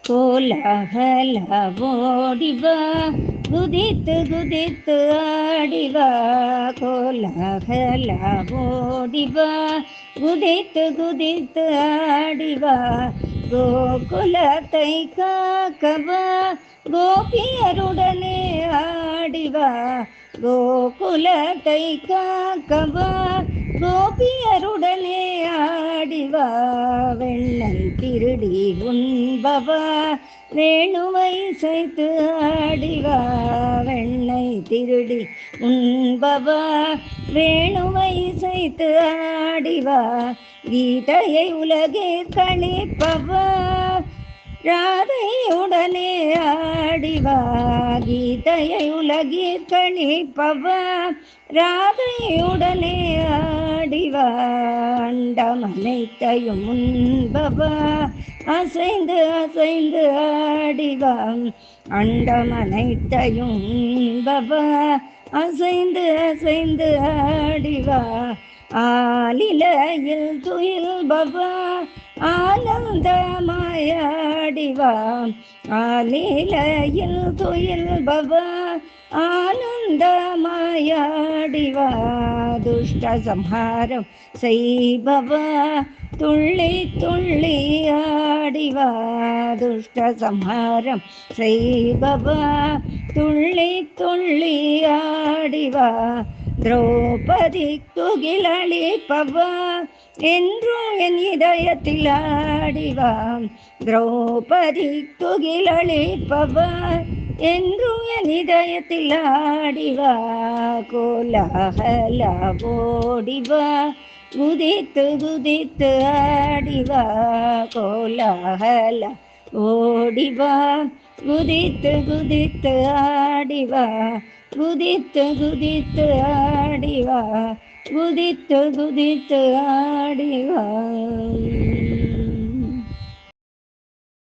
ಕೋಲಾಹಲ ಓಡಿವಾ ಗುದಿತ್ತು ಗುದಿತ್ತು ಆಡಿವಾ, ಕೋಲಾಹಲ ಓಡಿವಾ ಗುದಿತ್ತು ಗುದಿತ್ತು ಆಡಿವಾ, ಗೋಕುಲ ತೈಕಾಕವ ಗೋಪಿಯರುಡನೆ ಆಡಿವಾ, ಗೋಕುಲ ತೈಕಾಕವ கோபியருடனே ஆடிவா, வெண்ணை திருடி உண்பவா வேணுவை சைத்து ஆடிவா, வெண்ணை திருடி உண்பவா வேணுவை சைத்து ஆடிவா, கீதையை உலகில் கணிப்பவா ராதையுடனே ஆடிவா, கீதையை உலகில் கணிப்பவா ராதையுடனே ஆடிவா, அண்டமனைத்தையும் உண்பவா அசைந்து அசைந்து ஆடிவா, அண்டமனைத்தையும் உண்பவா அசைந்து அசைந்து ஆடிவா, ஆலிலையில் துயில்பவா ஆனந்தமாயாடிவா, ஆலிலையில் துயில்பவா ஆனந்தமாயாடிவா, துஷ்ட சம்ஹாரம் செய்பவா துள்ளி துள்ளி ஆடிவா, துஷ்ட சம்ஹாரம் செய்பவா துள்ளி துள்ளி ஆடிவா, திரௌபதி துகிலளிப்பவா என்றும் என் இதயத்தில் ஆடிவா, திரௌபதி துகிலளிப்பவா என்றும் என் இதயத்தில் ஆடிவா, கோலாகல ஓடிவா குதித்து குதித்து ஆடிவா, கோலாகல ஓடிவா குதித்து குதித்து ஆடிவா, குதித்து குதித்து ஆடிவா, குதித்து குதித்து ஆடிவா.